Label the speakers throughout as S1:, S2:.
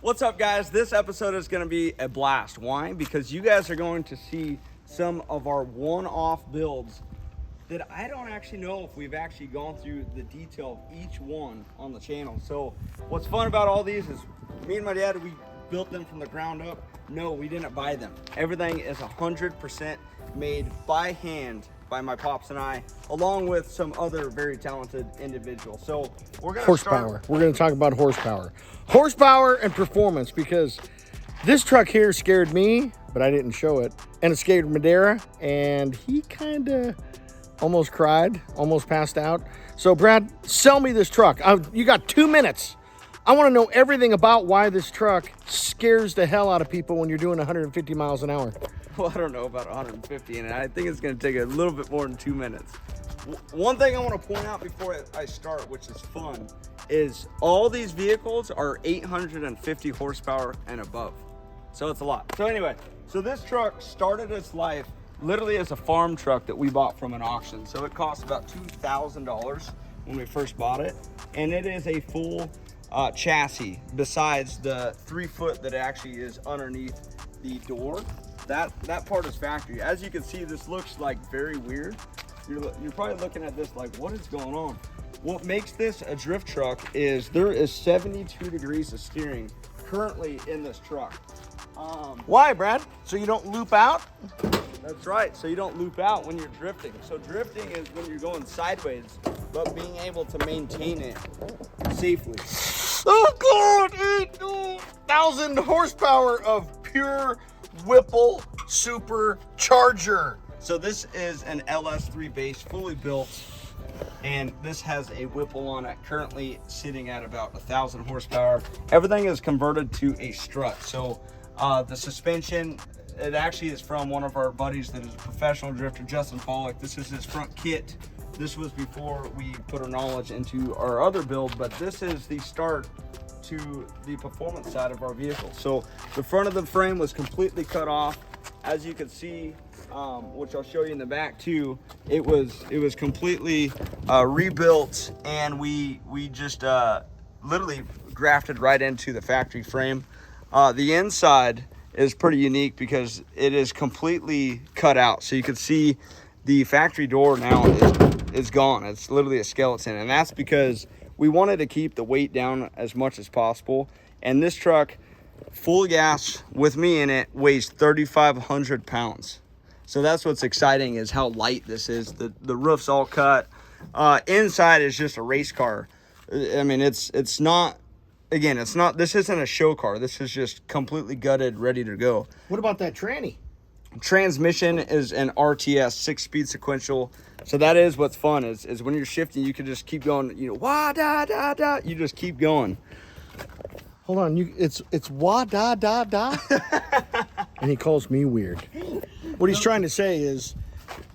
S1: What's up, guys? This episode is going to be a blast. Why? Because you guys are going to see some of our one-off builds that I don't actually know if we've actually gone through the detail of each one on the channel. So what's fun about all these is me and my dad, we built them from the ground up. No, we didn't buy them. Everything is 100% made by hand by my pops and I, along with some other very talented individuals. So we're gonna
S2: horsepower. We're gonna talk about horsepower and performance, because this truck here scared me, but I didn't show it, and it scared Madera, and he kind of almost cried, almost passed out. So Brad, sell me this truck. You got 2 minutes. I want to know everything about why this truck scares the hell out of people when you're doing 150 miles an hour.
S1: Well, I don't know about 150, and I think it's going to take a little bit more than 2 minutes. One thing I want to point out before I start, which is fun, is all these vehicles are 850 horsepower and above. So it's a lot. So anyway, so this truck started its life literally as a farm truck that we bought from an auction. So it cost about $2,000 when we first bought it. And it is a full chassis besides the 3 foot that actually is underneath the door. That part is factory. As you can see, this looks like very weird. You're probably looking at this like, what is going on? What makes this a drift truck is there is 72 degrees of steering currently in this truck.
S2: Why, Brad? So you don't loop out?
S1: That's right, so you don't loop out when you're drifting. So drifting is when you're going sideways, but being able to maintain it safely.
S2: Oh God, 8,000 horsepower of pure Whipple supercharger.
S1: So this is an LS3 base, fully built, and this has a Whipple on it, currently sitting at about 1,000 horsepower. Everything is converted to a strut. So the suspension, it actually is from one of our buddies that is a professional drifter, Justin Pollock. This is his front kit. This was before we put our knowledge into our other build, but this is the start to the performance side of our vehicle. So the front of the frame was completely cut off. As you can see, which I'll show you in the back too, it was completely rebuilt, and we just literally grafted right into the factory frame. The inside is pretty unique because it is completely cut out. So you can see the factory door now is gone. It's literally a skeleton, and that's because we wanted to keep the weight down as much as possible. And this truck, full gas with me in it, weighs 3,500 pounds. So that's what's exciting, is how light this is. The roof's all cut. Inside is just a race car. I mean, it's not, again, it's not, this isn't a show car. This is just completely gutted, ready to go.
S2: What about that tranny?
S1: Transmission is an RTS 6-speed sequential. So that is what's fun, is when you're shifting, you can just keep going, you know, wah da da da. You just keep going.
S2: Hold on, it's wah da da da. And he calls me weird. What he's trying to say is,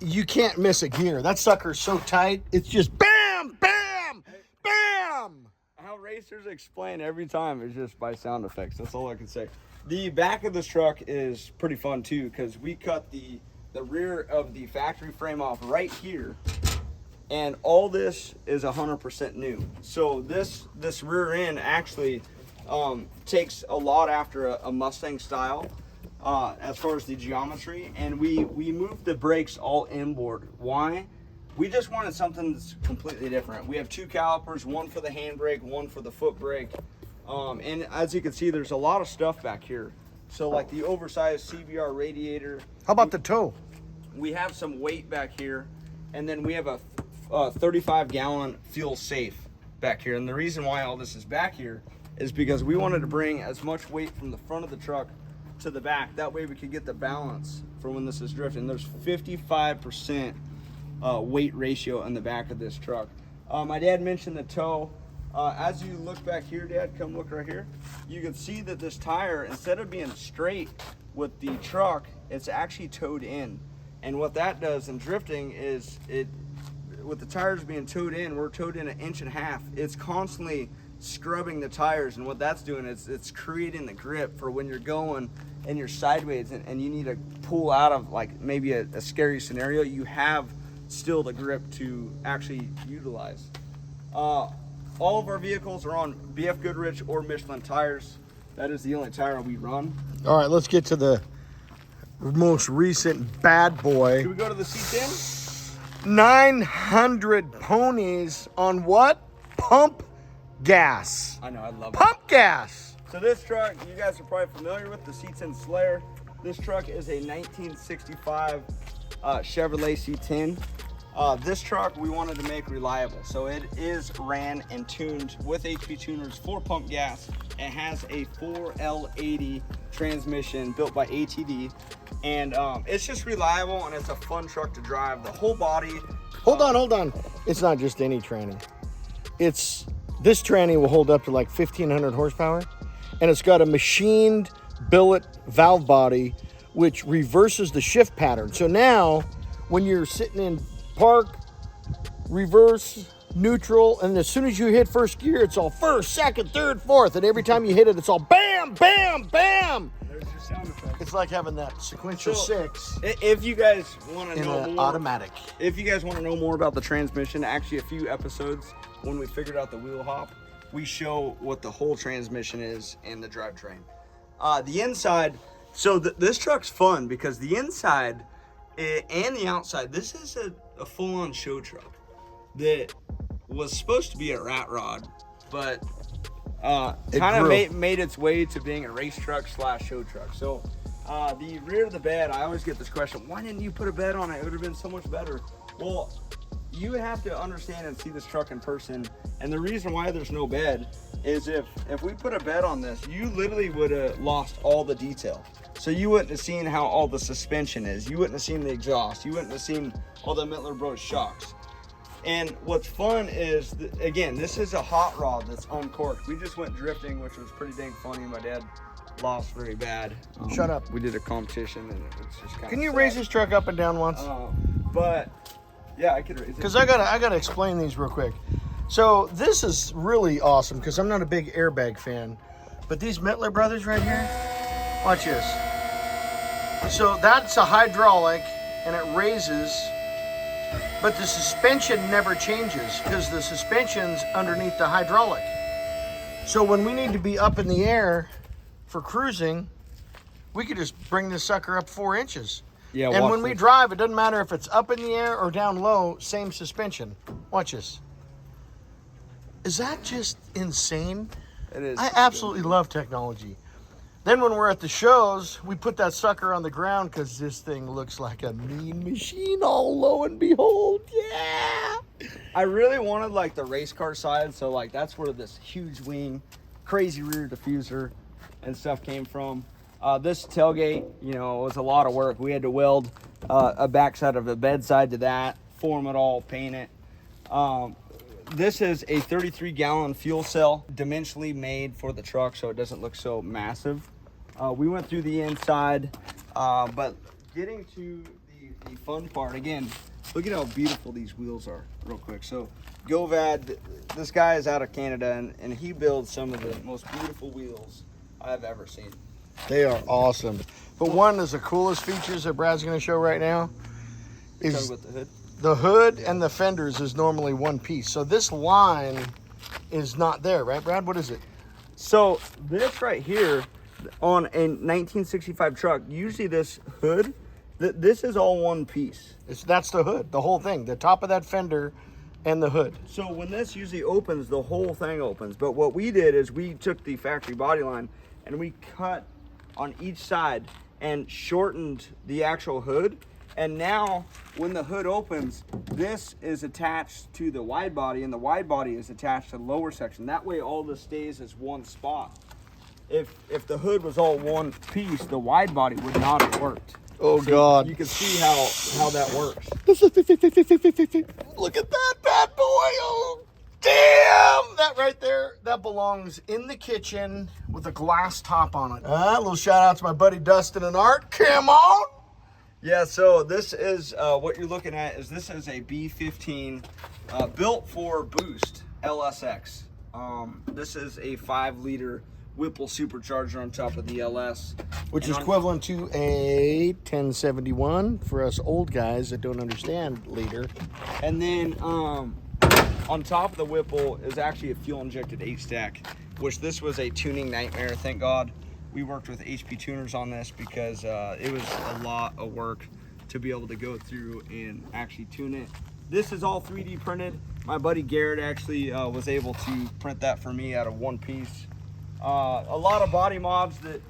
S2: you can't miss a gear. That sucker's so tight, it's just bam, bam, bam.
S1: How racers explain every time is just by sound effects. That's all I can say. The back of this truck is pretty fun too, because we cut the rear of the factory frame off right here, and all this is 100% new. So this rear end actually takes a lot after a Mustang style as far as the geometry, and we moved the brakes all inboard. Why? We just wanted something that's completely different. We have 2 calipers, one for the handbrake, one for the foot brake. And as you can see, there's a lot of stuff back here. So like the oversized CBR radiator.
S2: How about the toe?
S1: We have some weight back here, and then we have a 35-gallon fuel safe back here. And the reason why all this is back here is because we wanted to bring as much weight from the front of the truck to the back. That way we could get the balance for when this is drifting. There's 55% weight ratio in the back of this truck. My dad mentioned the toe. As you look back here, Dad, come look right here. You can see that this tire, instead of being straight with the truck, it's actually towed in. And what that does in drifting is, with the tires being towed in, we're towed in 1.5 inches. It's constantly scrubbing the tires, and what that's doing is it's creating the grip for when you're going and you're sideways and you need to pull out of like maybe a scary scenario. You have still the grip to actually utilize. All of our vehicles are on BF Goodrich or Michelin tires. That is the only tire we run.
S2: All right, let's get to the most recent bad boy.
S1: Should we go to the C10?
S2: 900 ponies on what? Pump gas.
S1: I know, I love it.
S2: Pump gas.
S1: So this truck, you guys are probably familiar with, the C10 Slayer. This truck is a 1965 Chevrolet C10. This truck we wanted to make reliable. So it is ran and tuned with HP tuners for pump gas. It has a 4L80 transmission built by ATD. And it's just reliable and it's a fun truck to drive. The whole body.
S2: Hold on. It's not just any tranny. This tranny will hold up to like 1,500 horsepower. And it's got a machined billet valve body, which reverses the shift pattern. So now when you're sitting in park, reverse, neutral, and as soon as you hit first gear, it's all first, second, third, fourth. And every time you hit it, it's all bam, bam, bam.
S1: There's your sound effect.
S2: It's like having that sequential six
S1: If you guys want to
S2: in
S1: know
S2: an
S1: more,
S2: automatic.
S1: if you guys want to know more about the transmission, actually a few episodes when we figured out the wheel hop, we show what the whole transmission is and the drivetrain. The inside, so this truck's fun because the inside and the outside, this is a full-on show truck that was supposed to be a rat rod, but kind of made its way to being a race truck / show truck. So the rear of the bed, I always get this question, why didn't you put a bed on it? It would have been so much better. Well, you would have to understand and see this truck in person, and the reason why there's no bed is if we put a bed on this, you literally would have lost all the detail. So you wouldn't have seen how all the suspension is, you wouldn't have seen the exhaust, you wouldn't have seen all the Mittler Bros shocks. And what's fun is, again, this is a hot rod that's uncorked. We just went drifting, which was pretty dang funny. My dad lost very bad.
S2: Shut up.
S1: We did a competition, and it's just kind of
S2: Can you raise this truck up and down once?
S1: But yeah, I could raise it.
S2: Because I gotta explain these real quick. So this is really awesome because I'm not a big airbag fan, but these Mittler brothers right here, watch this. So that's a hydraulic and it raises, but the suspension never changes because the suspension's underneath the hydraulic. So when we need to be up in the air for cruising, we could just bring this sucker up 4 inches.
S1: Yeah,
S2: and when we drive, it doesn't matter if it's up in the air or down low, same suspension. Watch this. Is that just insane?
S1: It is.
S2: I absolutely love technology. Then when we're at the shows, we put that sucker on the ground because this thing looks like a mean machine, all lo and behold. Yeah!
S1: I really wanted like the race car side, so like that's where this huge wing, crazy rear diffuser and stuff came from. This tailgate, you know, was a lot of work. We had to weld a backside of a bedside to that, form it all, paint it. This is a 33-gallon fuel cell, dimensionally made for the truck, so it doesn't look so massive. We went through the inside, but getting to the fun part, again, look at how beautiful these wheels are real quick. So Govad, this guy is out of Canada, and he builds some of the most beautiful wheels I've ever seen.
S2: They are awesome. But one of the coolest features that Brad's going to show right now is
S1: with the hood.
S2: The hood and the fenders is normally one piece. So this line is not there, right, Brad? What is it?
S1: So this right here on a 1965 truck, usually this hood, this is all one piece.
S2: That's the hood, the whole thing, the top of that fender and the hood.
S1: So when this usually opens, the whole thing opens. But what we did is we took the factory body line and we cut on each side and shortened the actual hood. And now when the hood opens, this is attached to the wide body and the wide body is attached to the lower section. That way all this stays as one spot. If the hood was all one piece, the wide body would not have worked.
S2: Oh,
S1: so
S2: God.
S1: You can see how that works.
S2: Look at that bad boy. Oh, damn. That right there, that belongs in the kitchen with a glass top on it. A little shout out to my buddy Dustin and Art. Come on.
S1: Yeah, so this is what you're looking at is this is a B15 built for Boost LSX. This is a 5-liter Whipple supercharger on top of the LS.
S2: Which is equivalent to a 1071 for us old guys that don't understand liter.
S1: And then on top of the Whipple is actually a fuel injected 8-stack. which this was a tuning nightmare. Thank God we worked with HP tuners on this, because it was a lot of work to be able to go through and actually tune it. This is all 3D printed. My buddy Garrett actually was able to print that for me out of one piece. A lot of body mods that,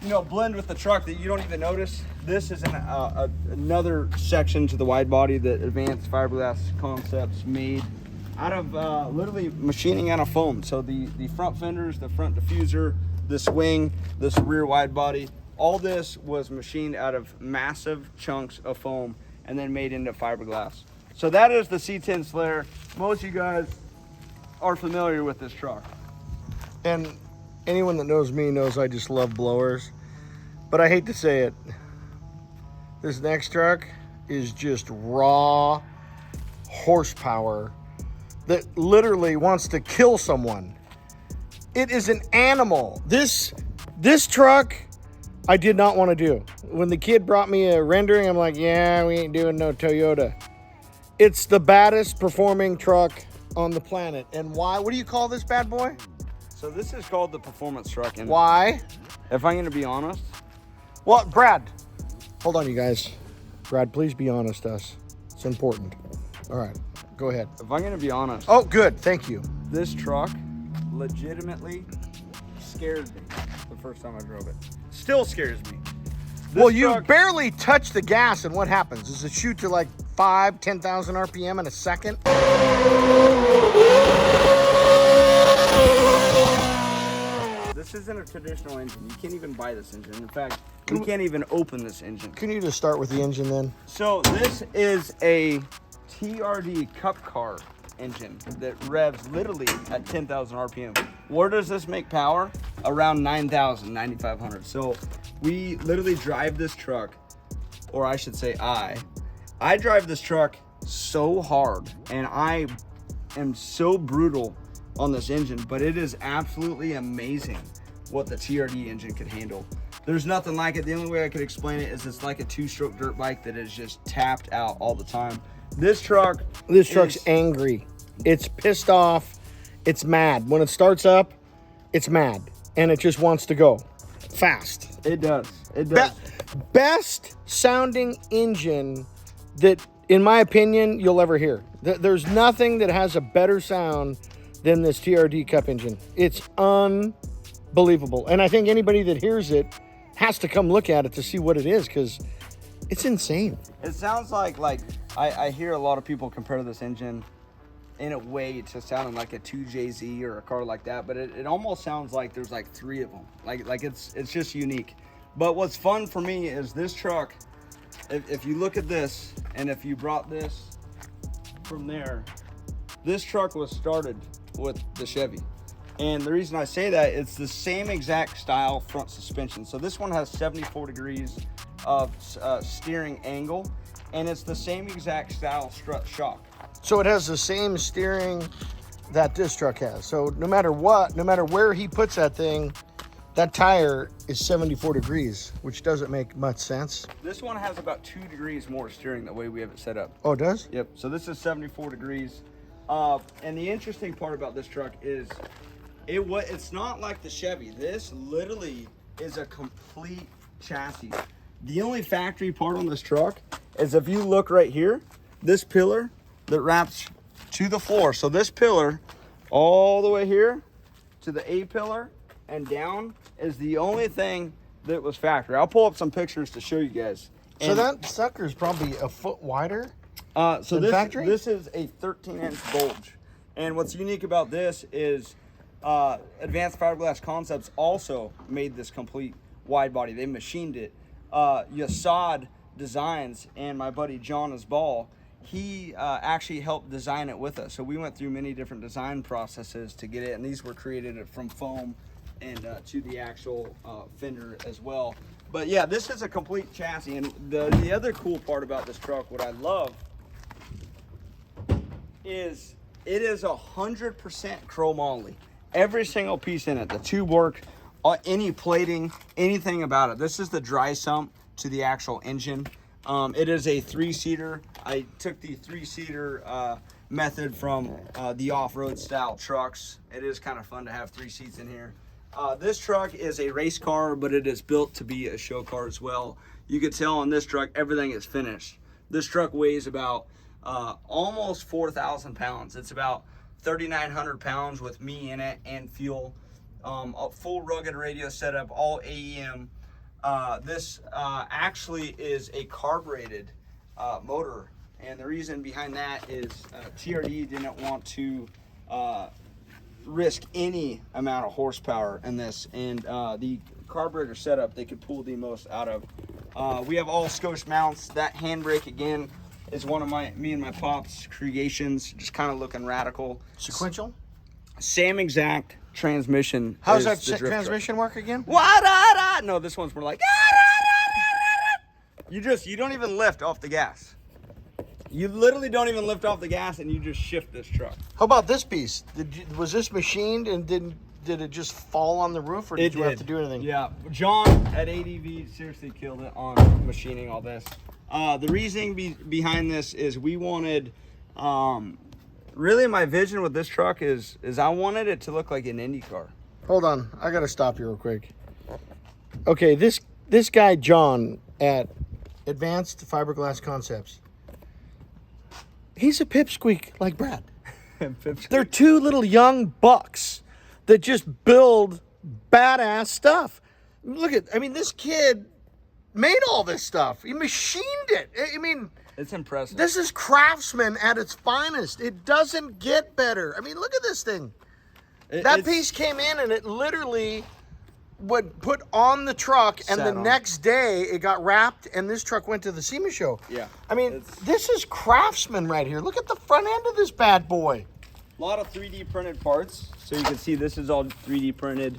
S1: you know, blend with the truck that you don't even notice. This is another section to the wide body that Advanced Fiberglass Concepts made out of literally machining out of foam. So the front fenders, the front diffuser, this wing, this rear wide body, all this was machined out of massive chunks of foam and then made into fiberglass. So that is the C10 Slayer. Most of you guys are familiar with this truck.
S2: And anyone that knows me knows I just love blowers. But I hate to say it, this next truck is just raw horsepower that literally wants to kill someone. It is an animal. This truck I did not want to do. When the kid brought me a rendering, I'm like, yeah, we ain't doing no Toyota. It's the baddest performing truck on the planet. And why? What do you call this bad boy?
S1: So this is called the performance truck. And
S2: why?
S1: if I'm gonna be honest.
S2: Well, Brad, hold on you guys. Brad, please be honest to us. It's important. All right, go ahead.
S1: If I'm gonna be honest.
S2: Oh, good, thank you.
S1: This truck legitimately scared me the first time I drove it. Still scares me.
S2: Well, you barely touch the gas and what happens? Does it shoot to like 10,000 RPM in a second?
S1: This isn't a traditional engine. You can't even buy this engine. In fact, we can't even open this engine.
S2: Can you just start with the engine then?
S1: So this is a TRD Cup Car engine that revs literally at 10,000 RPM. Where does this make power? Around 9,000, 9,500. So we literally drive this truck, or I should say I drive this truck so hard, and I am so brutal on this engine, but it is absolutely amazing what the TRD engine can handle. There's nothing like it. The only way I could explain it is it's like a two-stroke dirt bike that is just tapped out all the time. This truck's
S2: angry. It's pissed off. It's mad. When it starts up, it's mad, and it just wants to go fast.
S1: It does. It does.
S2: Best sounding engine that, in my opinion, you'll ever hear. There's nothing that has a better sound than this TRD Cup engine. It's unbelievable. And I think anybody that hears it has to come look at it to see what it is, because it's insane.
S1: It sounds like I hear a lot of people compare this engine in a way to sounding like a 2JZ or a car like that, but it almost sounds like there's like three of them. Like it's just unique. But what's fun for me is this truck, if you look at this, and if you brought this from there, this truck was started with the Chevy. And the reason I say that, it's the same exact style front suspension. So this one has 74 degrees of steering angle, and it's the same exact style strut shock.
S2: So it has the same steering that this truck has. So no matter what, no matter where he puts that thing, that tire is 74 degrees, which doesn't make much sense.
S1: This one has about 2 degrees more steering the way we have it set up.
S2: Oh, it does?
S1: Yep, so this is 74 degrees. And the interesting part about this truck is it's not like the Chevy. This literally is a complete chassis. The only factory part on this truck is, if you look right here, this pillar that wraps to the floor. So this pillar all the way here to the A pillar and down is the only thing that was factory. I'll pull up some pictures to show you guys.
S2: So that sucker's probably a foot wider
S1: than
S2: factory?
S1: This is a 13-inch bulge. And what's unique about this is Advanced Fiberglass Concepts also made this complete wide body. They machined it. Yasad Designs and my buddy John Asbal, he actually helped design it with us. So we went through many different design processes to get it, and these were created from foam and to the actual fender as well. But yeah, this is a complete chassis. And the other cool part about this truck, what I love, is it is 100% chromoly. Every single piece in it, the tube work, any plating, anything about it. This is the dry sump to the actual engine. It is a 3-seater. I took the 3-seater method from the off-road style trucks. It is kind of fun to have 3 seats in here. This truck is a race car, but it is built to be a show car as well. You can tell on this truck, everything is finished. This truck weighs about almost 4,000 pounds. It's about 3,900 pounds with me in it and fuel. A full rugged radio setup, all AEM. This actually is a carbureted motor, and the reason behind that is TRD didn't want to risk any amount of horsepower in this, and the carburetor setup they could pull the most out of. We have all Scosche mounts. That handbrake again is one of me and my pop's creations, just kind of looking radical.
S2: Sequential?
S1: Same exact transmission.
S2: How's that transmission work again?
S1: No, this one's more like you don't even lift off the gas. You literally don't even lift off the gas, and you just shift this truck.
S2: How about this piece? Was this machined, and did it just fall on the roof, or did you have to do anything?
S1: Yeah, John at ADV seriously killed it on machining all this. The reasoning behind this is we wanted, really my vision with this truck is I wanted it to look like an Indy car.
S2: Hold on, I gotta stop you real quick. Okay, this guy John at Advanced Fiberglass Concepts, he's a pipsqueak like Brad. They're 2 little young bucks that just build badass stuff. Look at, this kid made all this stuff. He machined it.
S1: It's impressive.
S2: This is craftsman at its finest. It doesn't get better. Look at this thing. That piece came in and it literally would put on the truck, and the next day it got wrapped, and this truck went to the SEMA show.
S1: Yeah.
S2: This is craftsman right here. Look at the front end of this bad boy.
S1: A lot of 3D printed parts. So you can see this is all 3D printed.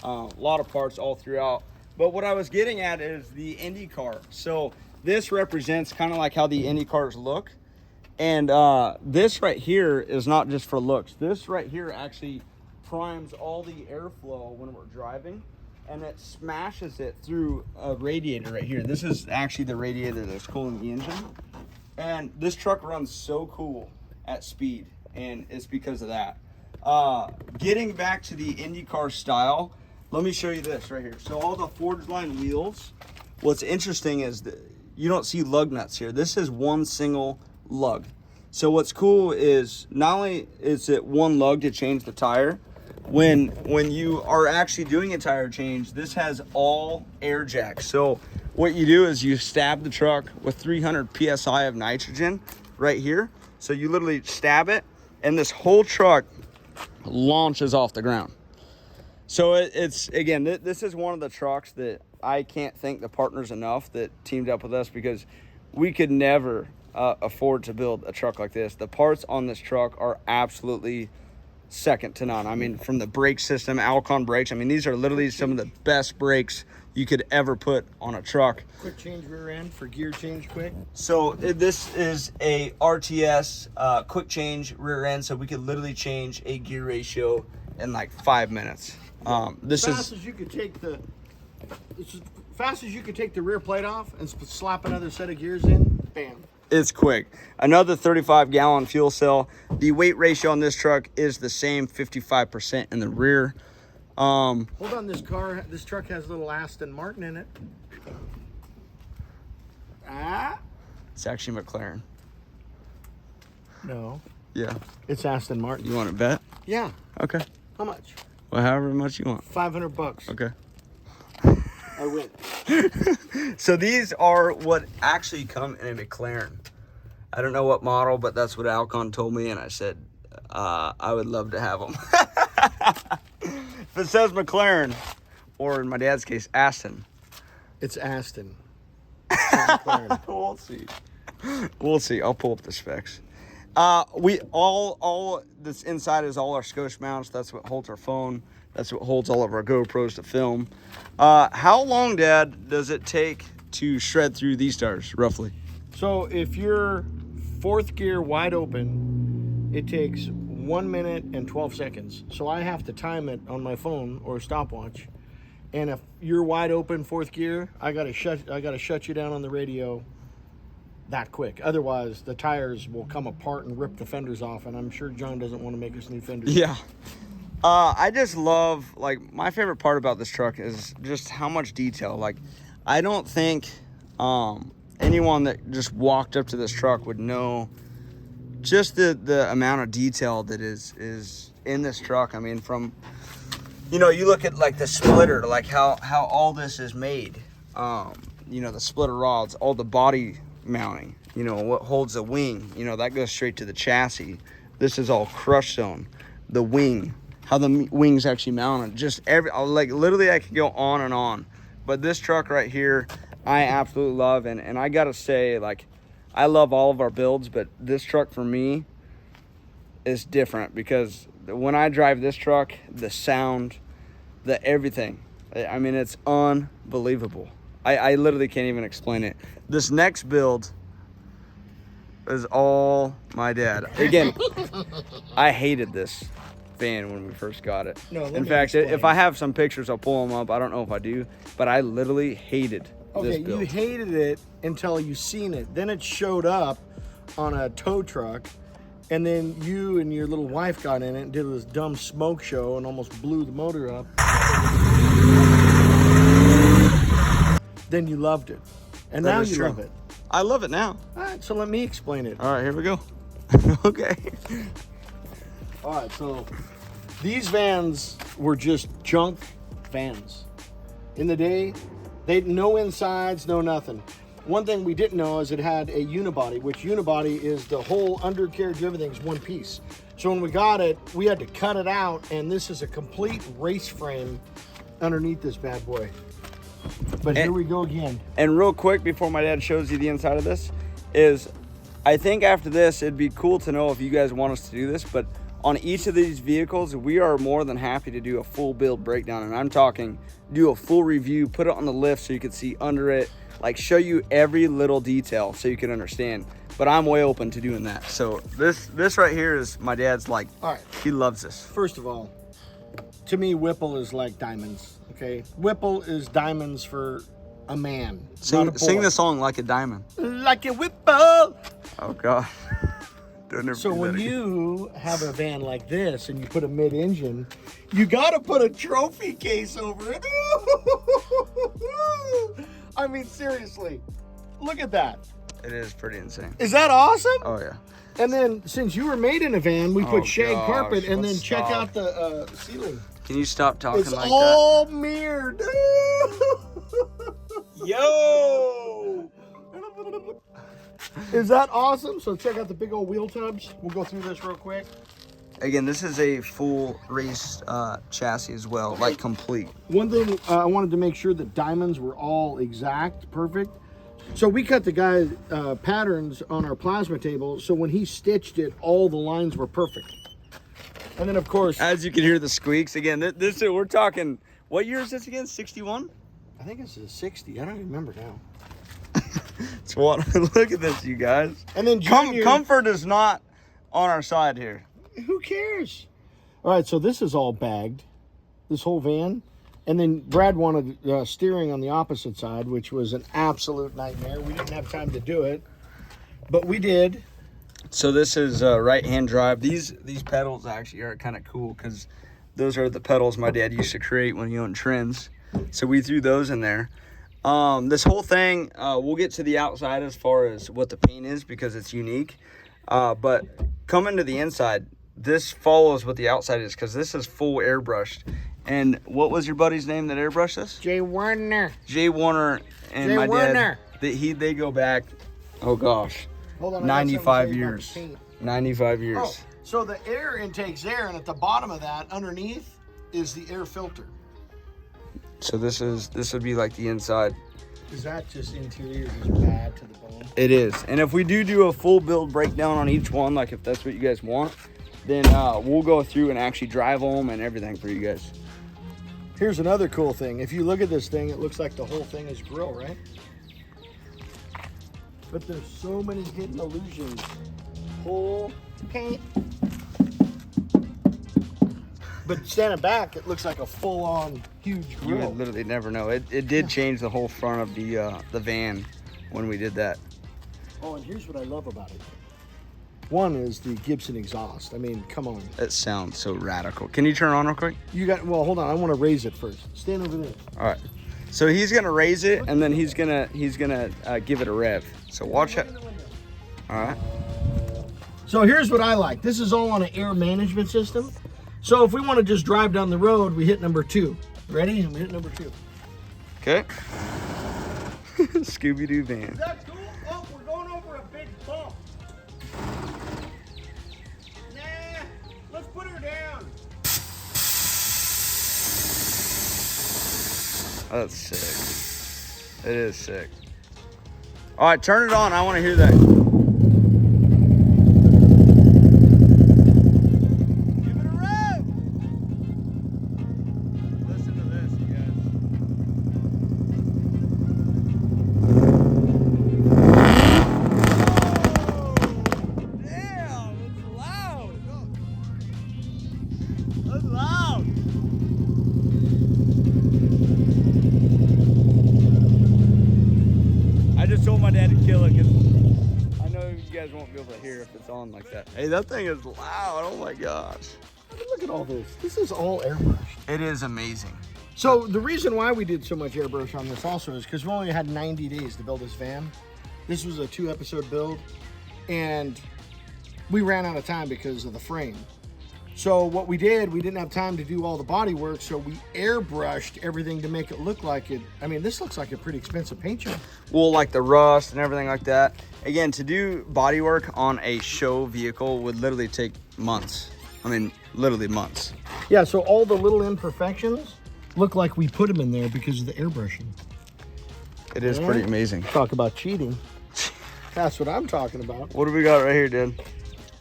S1: A lot of parts all throughout. But what I was getting at is the Indy car. So this represents kind of like how the Indy cars look. And this right here is not just for looks. This right here actually primes all the airflow when we're driving, and it smashes it through a radiator right here. This is actually the radiator that's cooling the engine. And this truck runs so cool at speed, and it's because of that. Getting back to the IndyCar style, let me show you this right here. So all the Forge line wheels, what's interesting is that you don't see lug nuts here. This is one single lug. So what's cool is not only is it one lug to change the tire, when you are actually doing a tire change, this has all air jacks. So what you do is you stab the truck with 300 psi of nitrogen right here. So you literally stab it, and this whole truck launches off the ground. So it's again, this is one of the trucks that I can't thank the partners enough that teamed up with us, because we could never afford to build a truck like this. The parts on this truck are absolutely second to none. From the brake system, Alcon brakes. These are literally some of the best brakes you could ever put on a truck.
S2: Quick change rear end for gear change quick.
S1: So this is a RTS quick change rear end, so we could literally change a gear ratio in like 5 minutes. As fast as you could take the rear plate off and slap another set of gears in, bam. It's quick. Another 35-gallon fuel cell. The weight ratio on this truck is the same, 55% in the rear.
S2: Hold on, this truck has a little Aston Martin in it.
S1: It's actually McLaren.
S2: No.
S1: Yeah.
S2: It's Aston Martin.
S1: You want to bet?
S2: Yeah.
S1: Okay.
S2: How much?
S1: Well, however much you want.
S2: $500.
S1: Okay.
S2: I win.
S1: So these are what actually come in a McLaren. I don't know what model, but that's what Alcon told me, and I said I would love to have them. If it says McLaren, or in my dad's case, Aston.
S2: It's Aston. It's not McLaren.
S1: We'll see. I'll pull up the specs. We all this inside is all our Scosche mounts. That's what holds our phone. That's what holds all of our GoPros to film. How long, Dad, does it take to shred through these tires, roughly?
S2: So if you're fourth gear wide open, it takes 1 minute and 12 seconds. So I have to time it on my phone or stopwatch. And if you're wide open fourth gear, I gotta shut you down on the radio that quick. Otherwise, the tires will come apart and rip the fenders off, and I'm sure John doesn't want to make us new fenders.
S1: Yeah. I just love, like, my favorite part about this truck is just how much detail. Like, I don't think anyone that just walked up to this truck would know just the amount of detail that is in this truck. I mean, from, you know, you look at like the splitter, like how all this is made. You know, the splitter rods, all the body mounting, you know, what holds the wing, you know, that goes straight to the chassis. This is all crush zone, the wing, how the wings actually mounted, just like literally I could go on and on. But this truck right here, I absolutely love. And I gotta say, like, I love all of our builds, but this truck for me is different because when I drive this truck, the sound, the everything, I mean, it's unbelievable. I literally can't even explain it. This next build is all my dad. Again, I hated this van when we first got it.
S2: No,
S1: in fact, if I have some pictures, I'll pull them up. I don't know if I do, but I literally hated this build.
S2: You hated it until you seen it. Then it showed up on a tow truck, and then you and your little wife got in it and did this dumb smoke show and almost blew the motor up. Then you loved it. And now you love it.
S1: I love it now.
S2: All right, so let me explain it.
S1: All right, here we go. Okay.
S2: All right, so these vans were just junk vans. In the day, they had no insides, no nothing. One thing we didn't know is it had a unibody, which unibody is the whole undercarriage, everything's one piece. So when we got it, we had to cut it out, and this is a complete race frame underneath this bad boy. But here we go again.
S1: And real quick, before my dad shows you the inside of this, is I think after this, it'd be cool to know if you guys want us to do this, but on each of these vehicles, we are more than happy to do a full build breakdown. And I'm talking, do a full review, put it on the lift so you can see under it, like show you every little detail so you can understand. But I'm way open to doing that. So this right here is my dad's, like,
S2: all right,
S1: he loves this.
S2: First of all, to me, Whipple is like diamonds, okay? Whipple is diamonds for a man.
S1: Sing the song Like a Diamond.
S2: Like a Whipple.
S1: Oh, God.
S2: So when you have a van like this and you put a mid-engine, you got to put a trophy case over it. I mean, seriously, look at that.
S1: It is pretty insane.
S2: Is that awesome?
S1: Oh, yeah.
S2: And then, since you were made in a van, we put shag carpet, and then check out the ceiling.
S1: Can you stop talking like that?
S2: It's all mirrored.
S1: Yo!
S2: Is that awesome? So check out the big old wheel tubs. We'll go through this real quick.
S1: Again, this is a full race chassis as well, like complete.
S2: One thing I wanted to make sure that diamonds were all exact, perfect. So we cut the guy patterns on our plasma table, so when he stitched it, all the lines were perfect. And then, of course,
S1: as you can hear the squeaks again. This we're talking. What year is this again? 61?
S2: I think it's a 60. I don't even remember now.
S1: It's what? Look at this, you guys.
S2: And then Junior,
S1: comfort is not on our side here.
S2: Who cares? All right, so this is all bagged, this whole van. And then Brad wanted steering on the opposite side, which was an absolute nightmare. We didn't have time to do it, but we did.
S1: So this is right-hand drive. These pedals actually are kind of cool because those are the pedals my dad used to create when he owned Trends. So we threw those in there. This whole thing, we'll get to the outside as far as what the paint is because it's unique. But coming to the inside, this follows what the outside is because this is full airbrushed. And what was your buddy's name that airbrushed this?
S2: Jay Warner.
S1: Jay Warner and
S2: Jay
S1: my
S2: Warner.
S1: dad. They go back, oh gosh,
S2: Hold on,
S1: 95 years. 95 years.
S2: Oh, so the air intake's there, and at the bottom of that, underneath, is the air filter.
S1: So this would be like the inside.
S2: Is that just interior just bad to the bone?
S1: It is. And if we do a full build breakdown on each one, like if that's what you guys want, then we'll go through and actually drive them and everything for you guys.
S2: Here's another cool thing. If you look at this thing, it looks like the whole thing is grill, right? But there's so many hidden illusions. Whole paint. But standing back, it looks like a full-on huge grill.
S1: You would literally never know. It did change the whole front of the van when we did that.
S2: Oh, and here's what I love about it. One is the Gibson exhaust. I mean, come on.
S1: It sounds so radical. Can you turn it on real quick?
S2: You got, well, hold on. I want to raise it first. Stand over there.
S1: All right. So he's gonna raise it, and then he's gonna give it a rev. So watch it. All right.
S2: So here's what I like. This is all on an air management system. So if we want to just drive down the road, we hit number 2. Ready? And we hit number 2.
S1: Okay. Scooby-Doo van.
S2: Is that cool? Oh, we're going over a big bump. Nah, let's put her down.
S1: That's sick. It is sick. All right, turn it on. I want to hear that. Give it a rev. Listen to this, you guys. Oh, damn, it's loud. That's loud. I just told my dad to kill it because I know you guys won't be able to hear if it's on like that. Hey, that thing is loud. Oh my gosh.
S2: I mean, look at all this. This is all airbrushed.
S1: It is amazing.
S2: So the reason why we did so much airbrush on this also is because we only had 90 days to build this van. This was a 2-episode build, and we ran out of time because of the frame. So what we did, we didn't have time to do all the body work, so we airbrushed everything to make it look like it. I mean, this looks like a pretty expensive paint job.
S1: Well, like the rust and everything like that. Again, to do body work on a show vehicle would literally take months. I mean, literally months.
S2: Yeah, so all the little imperfections look like we put them in there because of the airbrushing.
S1: It is pretty amazing.
S2: Talk about cheating. That's what I'm talking about.
S1: What do we got right here, Dad?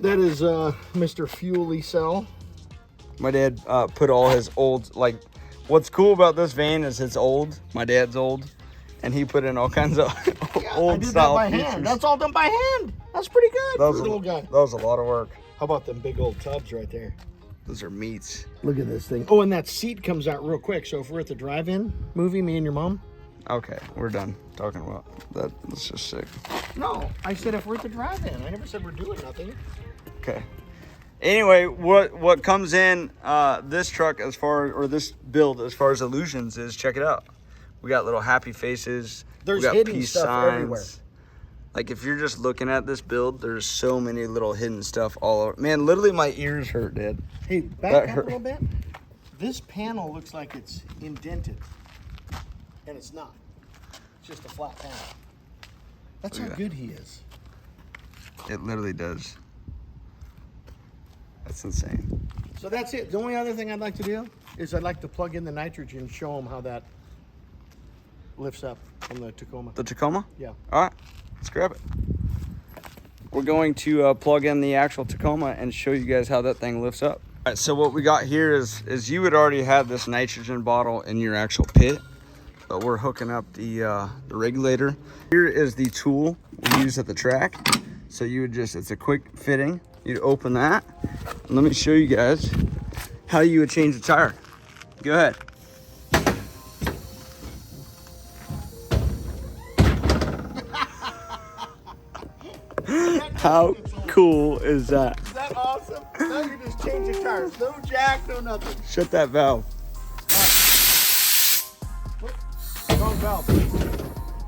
S2: That is Mr. Fuel Cell.
S1: My dad put all his old, like, what's cool about this van is it's old. My dad's old. And he put in all kinds of old style
S2: that by
S1: features.
S2: hand. That's all done by hand. That's pretty good.
S1: That was a lot of work.
S2: How about them big old tubs right there?
S1: Those are meats.
S2: Look at this thing. Oh, and that seat comes out real quick. So if we're at the drive-in movie, me and your mom.
S1: Okay, we're done talking about that. That's just sick.
S2: No, I said if we're at the drive-in. I never said we're doing nothing.
S1: Okay. Anyway, what comes in this truck as far, or this build as far as illusions is, check it out. We got little happy faces.
S2: There's
S1: we got
S2: hidden
S1: peace
S2: stuff
S1: signs.
S2: everywhere.
S1: Like if you're just looking at this build, there's so many little hidden stuff all over. Man, literally my ears hurt, Dad.
S2: Hey, back up a little bit. This panel looks like it's indented, and it's not. It's just a flat panel. That's how good he is.
S1: It literally does. That's insane.
S2: So that's it. The only other thing I'd like to do is I'd like to plug in the nitrogen, show them how that lifts up from the Tacoma.
S1: The Tacoma?
S2: Yeah.
S1: All right, let's grab it. We're going to plug in the actual Tacoma and show you guys how that thing lifts up. All right, so what we got here is you would already have this nitrogen bottle in your actual pit, but we're hooking up the regulator. Here is the tool we use at the track. So you would just, it's a quick fitting. You'd open that. And let me show you guys how you would change the tire. Go ahead. How cool is that?
S2: Is that awesome? Now you just change the tires. No jack, no nothing.
S1: Shut that valve.
S2: Wrong valve.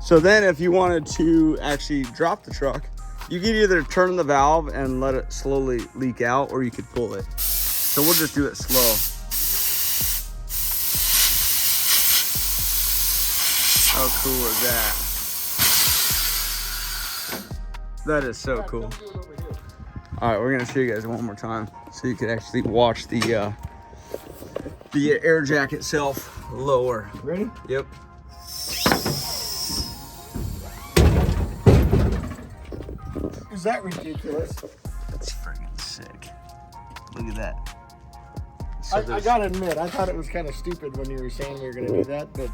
S1: So then if you wanted to actually drop the truck, you could either turn the valve and let it slowly leak out, or you could pull it. So we'll just do it slow. How cool is that? That is so cool. All right, we're gonna show you guys one more time so you can actually watch the air jack itself lower.
S2: Ready?
S1: Yep.
S2: Is that ridiculous?
S1: That's friggin' sick. Look at that.
S2: I gotta admit, I thought it was kind of stupid when you were saying we were gonna do that, but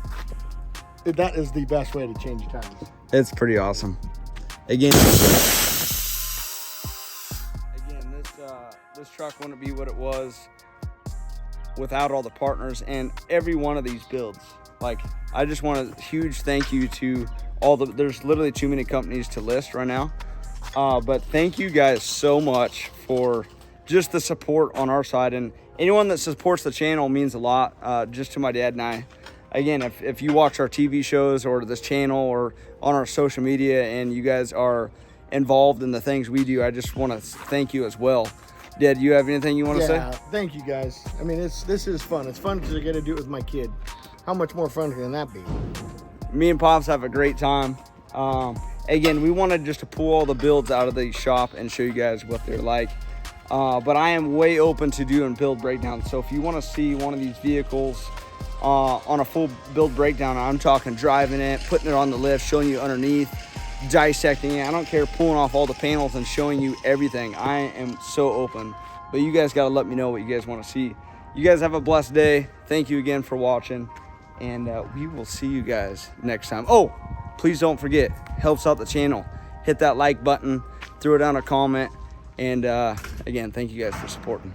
S2: that is the best way to change tires.
S1: It's pretty awesome. Again, this truck wouldn't be what it was without all the partners and every one of these builds. Like, I just want a huge thank you to all the, there's literally too many companies to list right now. But thank you guys so much for just the support on our side, and anyone that supports the channel means a lot, just to my dad and I. Again, if you watch our TV shows or this channel or on our social media and you guys are involved in the things we do, I just want to thank you as well. Dad, do you have anything you want to say?
S2: Yeah, thank you guys. I mean, this is fun. It's fun because I get to do it with my kid. How much more fun can that be?
S1: Me and Pops have a great time. Again, we wanted just to pull all the builds out of the shop and show you guys what they're like. But I am way open to doing build breakdowns. So if you want to see one of these vehicles on a full build breakdown, I'm talking driving it, putting it on the lift, showing you underneath, dissecting it. I don't care, pulling off all the panels and showing you everything. I am so open. But you guys got to let me know what you guys want to see. You guys have a blessed day. Thank you again for watching. And we will see you guys next time. Oh, please don't forget, helps out the channel. Hit that like button, throw down a comment. And again, thank you guys for supporting.